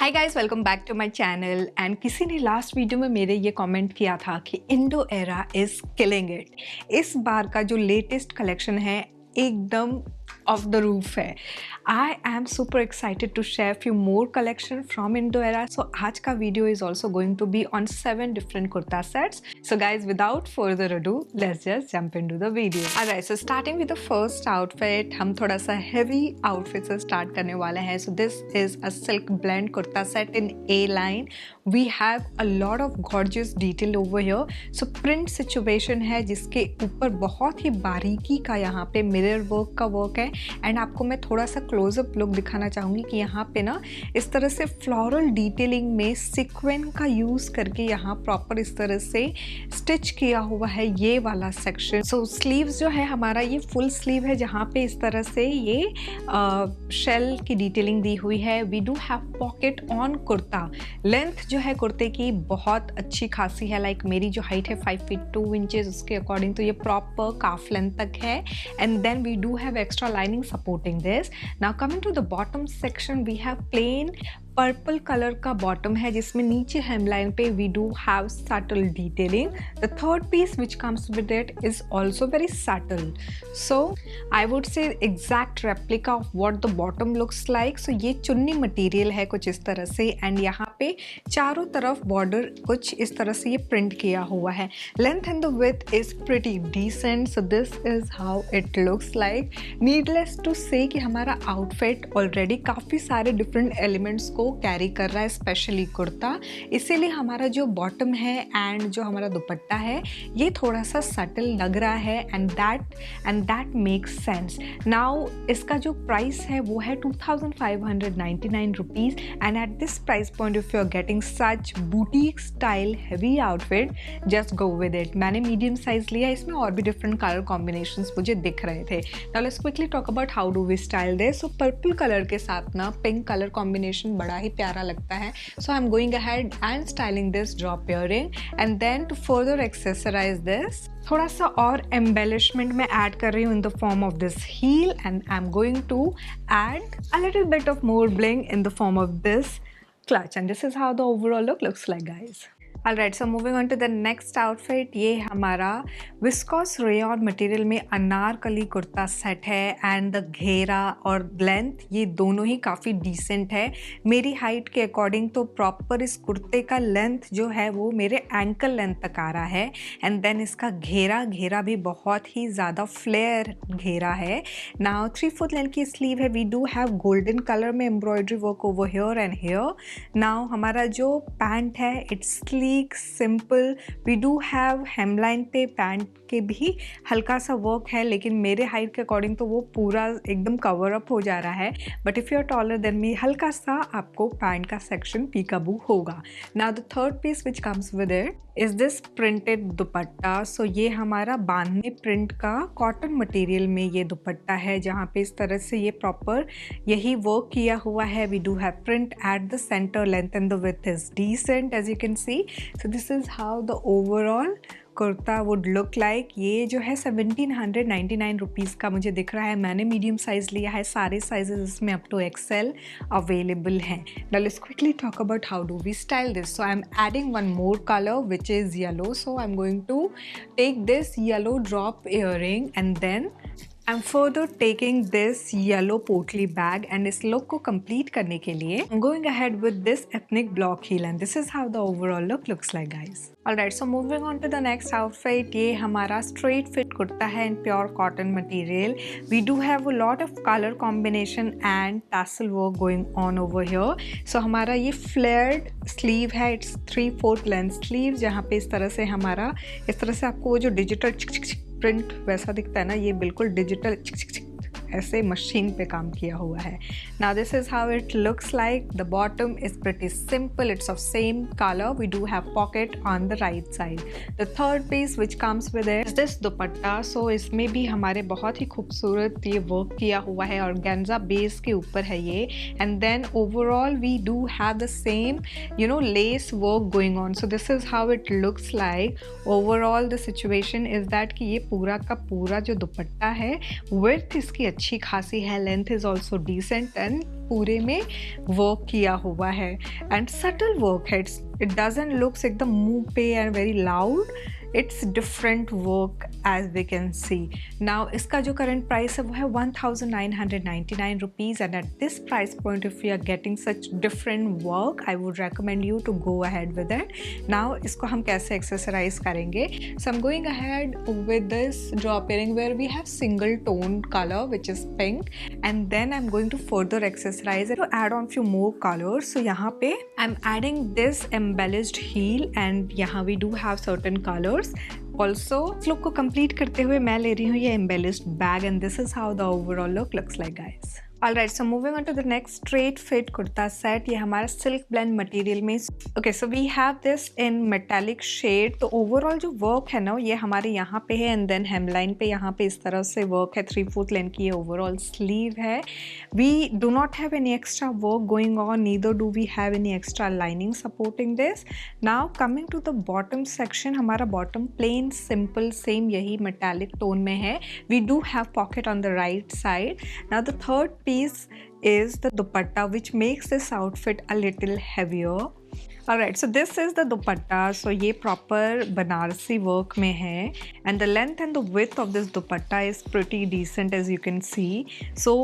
Hi guys, welcome back to my channel. And किसी ने last video में मेरे ये कमेंट किया था कि Indo era is killing it. इस बार का जो लेटेस्ट कलेक्शन है एकदम ऑफ द रूफ है। I am super excited to share few more collection from Indo Era. So आज का video is also going to be on 7 different kurta sets. So guys, without further ado, let's just jump into the video. Alright, so starting with the first outfit, हम थोड़ा सा heavy outfit से start करने वाले हैं। So this is a silk blend kurta set in A line. We have a lot of gorgeous detail over here. So print situation है जिसके ऊपर बहुत ही बारीकी का यहाँ पे मिरर वर्क का वर्क है। एंड आपको मैं थोड़ा सा क्लोजअप लुक दिखाना चाहूँगी कि यहाँ पे ना इस तरह से फ्लोरल डिटेलिंग में सीक्वेंस का यूज़ करके यहाँ प्रॉपर इस तरह से स्टिच किया हुआ है ये वाला सेक्शन। सो स्लीव्स जो है हमारा ये फुल स्लीव है जहाँ पे इस तरह से ये शेल की डिटेलिंग दी हुई है। We do have pocket on kurta. Length जो है कुर्ते की बहुत अच्छी खासी है। लाइक मेरी जो हाइट है 5 फीट 2 इंचेस, उसके अकॉर्डिंग तो ये प्रॉपर काफ लेंथ तक है। And then we do have extra lining supporting this. Now coming to the bottom section, we have plain purple colour का बॉटम है जिसमें नीचे हेमलाइन पे we do have subtle detailing. The third piece which comes with it is also very subtle. So I would say exact replica of what the bottom looks like. So ये chunni material है कुछ इस तरह से। And यहाँ पे चारों तरफ बॉर्डर कुछ इस तरह से ये प्रिंट किया हुआ है। Length and the width is pretty decent. So this is how it looks like. Needless to say कि हमारा आउटफिट ऑलरेडी काफ़ी सारे डिफरेंट एलिमेंट्स को कैरी कर रहा है, स्पेशली कुर्ता। इसीलिए हमारा जो बॉटम है एंड जो हमारा दुपट्टा है ये थोड़ा सा सटल लग रहा है। And that makes sense. Now इसका जो प्राइस है वो है 2599 rupees. And at this price point if you are getting such boutique style heavy outfit, just go with it. मैंने मीडियम साइज लिया, इसमें और भी डिफरेंट कलर कॉम्बिनेशंस मुझे दिख रहे थे। Now let's quickly talk about how do we style this. So purple colour के साथ ना पिंक कलर कॉम्बिनेशन बड़ा ही प्यारा लगता है। So I am going ahead and styling this drop earring. And then to further accessorize this, थोड़ा सा और एम्बेलिशमेंट में ऐड कर रही हूँ in the form of this heel. And I am going to add a little bit of more bling in the form of this clutch. And this is how the overall look looks like, guys. Alright, so moving on to the next outfit, ये हमारा viscous rayon material में Anarkali kurta set है। And the घेरा और length ये दोनों ही काफ़ी decent है। मेरी हाइट के अकॉर्डिंग तो प्रॉपर इस कुर्ते का लेंथ जो है वो मेरे एंकल लेंथ तक आ रहा है। एंड देन इसका घेरा भी बहुत ही ज़्यादा फ्लेयर घेरा है। नाउ 3/4 लेंथ की स्लीव है। We do have golden colour में embroidery work over here and here. Now हमारा जो पैंट है it's simple. We do have hemline पे पैंट के भी हल्का सा वर्क है, लेकिन मेरे हाइट के अकॉर्डिंग तो वो पूरा एकदम कवर अप हो जा रहा है। But if you are taller than me, हल्का सा आपको पैंट का सेक्शन पीकाबू होगा। Now the third piece which comes with it is this printed dupatta. So ये हमारा बांधनी प्रिंट का कॉटन मटेरियल में ये दुपट्टा है जहाँ पे इस तरह से ये प्रॉपर यही वर्क किया हुआ है। We do have print at the centre. Length and the width is decent as you can see. So this is how the overall kurta would look like. ये जो है 1799 रुपीज़ का मुझे दिख रहा है। मैंने मीडियम साइज़ लिया है। सारे साइजेस इसमें अप टू एक्सेल अवेलेबल हैं। Now let's quickly talk about how do we style this. So I am adding one more colour which is yellow. So I am going to take this yellow drop earring and then I'm further taking this yellow potli bag. And इस look को complete करने के लिए I'm going ahead with this ethnic block heel and this is how the overall look looks like, guys. Alright, so moving on to the next outfit, ये हमारा straight fit kurta है in pure cotton material. We do have a lot of color combination and tassel work going on over here. So हमारा ये flared sleeve है, it's 3/4 length sleeve जहाँ पे इस तरह से हमारा इस तरह से आपको वो जो डिजिटल प्रिंट वैसा दिखता है ना, ये बिल्कुल डिजिटल ऐसे मशीन पे काम किया हुआ है। Now this is how it looks like. The bottom is pretty simple, it's of same colour. We do have pocket on the right side. The third piece which comes with it is this dupatta. So इसमें भी हमारे बहुत ही खूबसूरत ये work किया हुआ है और गेंजा बेस के ऊपर है ये। And then overall we do have the same lace work going on. So this is how it looks like. Overall the situation is that कि ये पूरा का पूरा जो दुपट्टा है विड्थ इसकी अच्छी अच्छी खासी है, length is also decent and पूरे में वर्क किया हुआ है एंड सटल वर्क है. इट डजंट लुक्स एकदम मुंह पे and very loud. It's different work as we can see. Now इसका जो करंट प्राइस है वो है 1999 rupees and at this price point if you are getting such different work I would recommend you to go ahead with it. Now इसको हम कैसे accessorise करेंगे? So I am going ahead with this drop earring where we have single tone colour which is pink and then I am going to further accessorize it to add on few more colours. So यहाँ पे I am adding this embellished heel and यहाँ we do have certain colours. Also, इस look को complete करते हुए मैं ले रही हूँ ये embellished bag and this is how the overall look looks like guys. Alright, so moving on to the next straight fit kurta set. ये हमारा silk blend material में. Okay, so we have this in metallic shade. तो overall जो work है ना ये हमारे यहाँ पे है and then hemline पे यहाँ पे इस तरह से work है. 3/4 length की ये overall sleeve है. We do not have any extra work going on, neither do we have any extra lining supporting this. Now coming to the bottom section, हमारा bottom plain simple same यही metallic tone में है. We do have pocket on the right side. Now the third piece is the dupatta which makes this outfit a little heavier. Alright, so this is the dupatta. So ये proper Banarasi work में है and the length and the width of this dupatta is pretty decent as you can see. So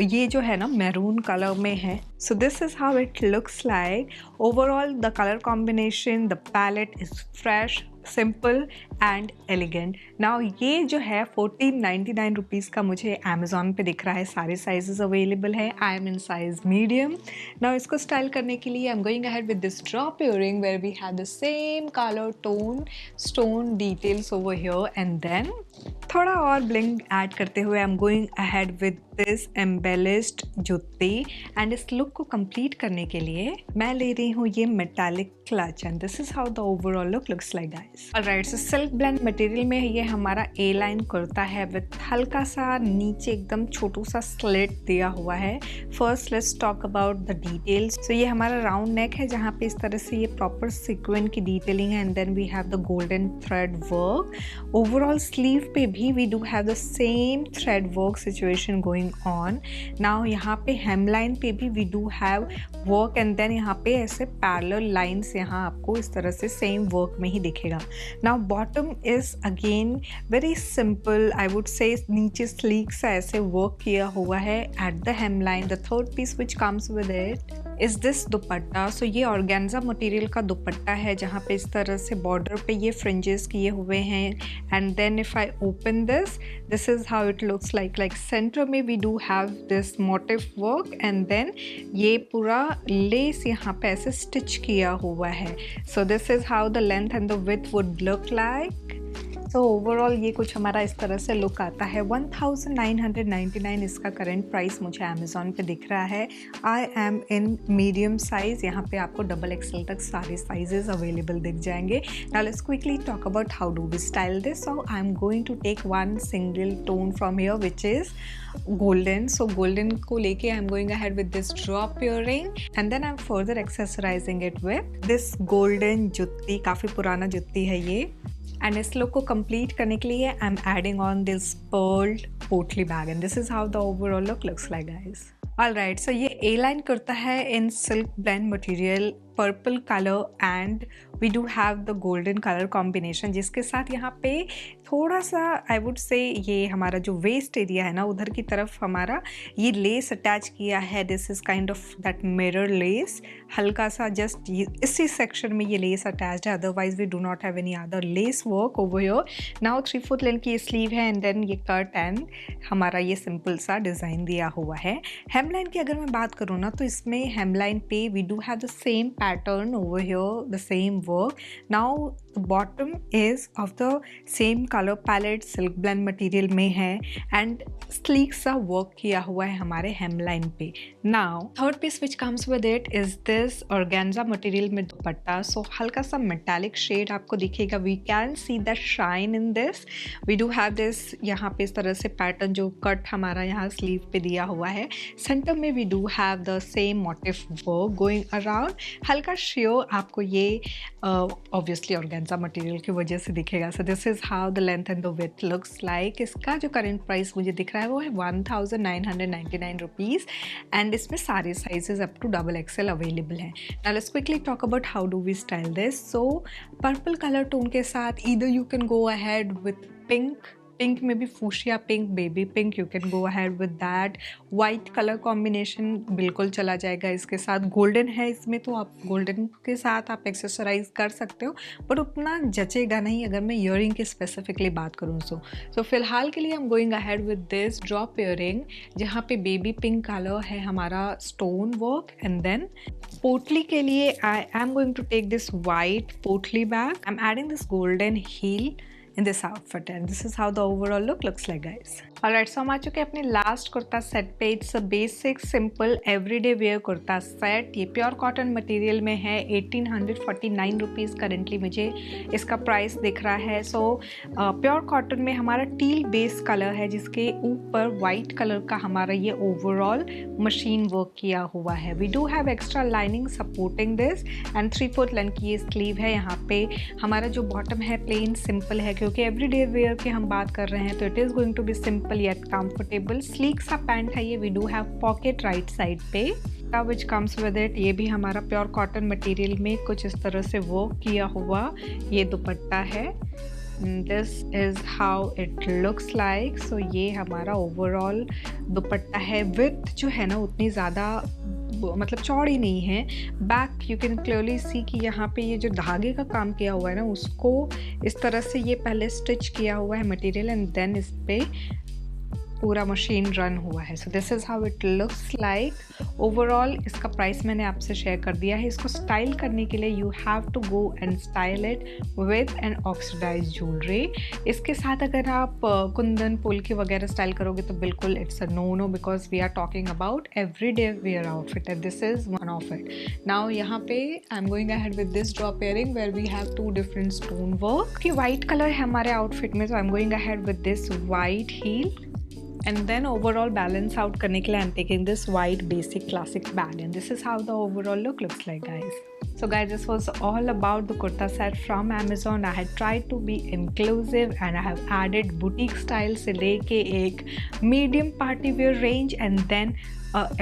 ये जो है ना maroon color में है. So this is how it looks like. Overall the color combination, the palette is fresh, simple and elegant. Now ये जो है 1499 rupees का मुझे अमेज़ॉन पे दिख रहा है. सारे साइजेस अवेलेबल हैं. I am in size medium. Now इसको स्टाइल करने के लिए I am going ahead with this drop earring where we have the same colour tone stone details over here and then थोड़ा और ब्लिंग ऐड करते हुए I am going ahead with this embellished jutti and इस look को complete करने के लिए मैं ले रही हूँ ये metallic clutch and this is how the overall look looks like guys. Alright, so silk blend material में ये हमारा ए लाइन कुर्ता है विद हल्का सा नीचे एकदम छोटू सा स्लिट दिया हुआ है. First let's talk about the details. So ये हमारा राउंड नेक है जहाँ पे इस तरह से ये प्रॉपर सीक्वेंट की डिटेलिंग है and then we have the golden thread work. Overall sleeve पे भी we do have the same thread work situation going on. Now यहाँ पे हेमलाइन पे भी we do have work and then यहाँ पे ऐसे पैरेलल लाइंस यहाँ आपको इस तरह से सेम वर्क में ही दिखेगा. Now bottom is again very simple. I would say नीचे स्लीक सा ऐसे वर्क किया हुआ है at the hemline. The third piece which comes with it is this dupatta. So ये ऑर्गेन्जा मटेरियल का दुपट्टा है जहाँ पे इस तरह से बॉर्डर पे ये फ्रिंजेस किए हुए हैं and then if I open this is how it looks like centre में we do have this motif work and then ये पूरा लेस यहाँ पे ऐसे स्टिच किया हुआ है. सो this is how the length and the width would look like. तो ओवरऑल ये कुछ हमारा इस तरह से लुक आता है. 1999 इसका करंट प्राइस मुझे अमेज़ॉन पे दिख रहा है. I am in medium size. यहाँ पे आपको XXL तक सारे साइजेस अवेलेबल दिख जाएंगे. Now let's quickly talk about how do we style this. So I am going to take one single tone from here which is golden. So golden को लेके I am going ahead with this drop earring and then I am further accessorizing it with this golden jutti. काफ़ी पुराना जुत्ती है ये. And इस look को complete करने के लिए I am adding on this pearled potli bag and this is how the overall look looks like guys. Alright, so ये ए लाइन कुर्ता है in silk blend material purple colour and we do have the golden colour combination जिसके साथ यहाँ पे थोड़ा सा आई would से ये हमारा जो वेस्ट एरिया है ना उधर की तरफ हमारा ये लेस अटैच किया है. This is kind of that mirror lace. हल्का सा जस्ट इसी सेक्शन में ये लेस अटैच्ड है. Otherwise we do not have any other lace work over here. Now 3/4 length की ये स्लीव है एंड देन ये कट एंड हमारा ये सिंपल सा डिज़ाइन दिया हुआ है. हेमलाइन की अगर मैं बात करूँ ना तो इसमें हेमलाइन पे we do have the same pattern over here, the same work. Now the bottom is of the same color palette, silk blend material में है and sleek सा work किया हुआ है हमारे hemline पे. Now third piece which comes with it is this organza material में दुपट्टा. So हल्का सा metallic shade आपको दिखेगा. We can see the shine in this. We do have this यहाँ पे इस तरह से pattern जो cut हमारा यहाँ sleeve पे दिया हुआ है. Center में we do have the same motif work going around. हल्का शियो आपको ये ऑब्वियसली ऑर्गेन्जा ऑर्गेन्जा मटेरियल की वजह से दिखेगा। So this is how the length and the width looks like. इसका जो करंट प्राइस मुझे दिख रहा है वो है 1999 रुपीज़ एंड इसमें सारे sizes up to XXL available हैं। Now let's quickly talk about how do we style this. So purple colour tone के साथ either you can go ahead with pink में भी fuchsia pink, baby pink, you can go ahead with that. White colour combination बिल्कुल चला जाएगा इसके साथ। Golden है इसमें तो आप गोल्डन के साथ आप एक्सेसराइज कर सकते हो, बट उतना जचेगा नहीं अगर मैं ईयरिंग की स्पेसिफिकली बात करूँ। सो फिलहाल के लिए I am going ahead with this drop earring जहाँ पे बेबी पिंक कलर है हमारा stone work. And then potli के लिए I am going to take this white potli bag. I am adding this golden heel in this outfit and this is how the overall look looks like, guys. Alright, so हम आ चुके हैं अपने last kurta set पे। It's a basic simple everyday where kurta set. ये pure cotton material में है। 1849 rupees currently मुझे इसका प्राइस दिख रहा है। सो प्योर कॉटन में हमारा टील बेस कलर है जिसके ऊपर वाइट कलर का हमारा ये ओवरऑल मशीन वर्क किया हुआ है। We do have extra lining supporting this and 3/4 length की ये स्लीव है। यहाँ पे हमारा जो बॉटम है प्लेन सिंपल है क्योंकि एवरीडे वेयर की हम बात कर रहे हैं, तो it is going to be simple yet comfortable. Sleek सा पैंट है ये। We do have pocket right side पे विच कम्स विद इट। ये भी हमारा प्योर कॉटन मटेरियल में कुछ इस तरह से वर्क किया हुआ ये दुपट्टा है। This is how it looks like. So ये हमारा ओवरऑल दुपट्टा है। विड्थ जो है ना उतनी ज़्यादा मतलब चौड़ी नहीं है। Back you can clearly see कि यहाँ पे ये जो धागे का काम किया हुआ है ना उसको इस तरह से ये पहले स्टिच किया हुआ है मटेरियल एंड देन इस पे पूरा मशीन रन हुआ है। So this is how it looks like overall. इसका प्राइस मैंने आपसे शेयर कर दिया है। इसको स्टाइल करने के लिए you have to go and style it with an oxidise jewellery. इसके साथ अगर आप कुंदन पुलकी वगैरह स्टाइल करोगे तो बिल्कुल it's a no because we are talking about everyday wear outfit and this is one of it. Now यहाँ पे I am going ahead with this drop earring where we have 2 different stone work की white colour है हमारे outfit में। तो I am going ahead with this white heel and then overall balance out करने के लिए I'm taking this white basic classic bag and this is how the overall look looks like, guys. So guys, this was all about the kurta set from Amazon. I had tried to be inclusive and I have added boutique style से लेके एक medium party wear range and then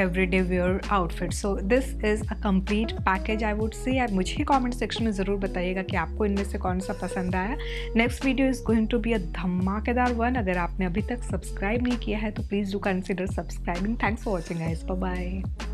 everyday wear outfit. So this is a complete package, I would say. आप मुझे comment section में ज़रूर बताइएगा कि आपको इनमें से कौन सा पसंद आया। Next video is going to be a धमाकेदार one. अगर आपने अभी तक सब्सक्राइब नहीं किया है तो please do consider subscribing. Thanks for watching, guys. Bye bye.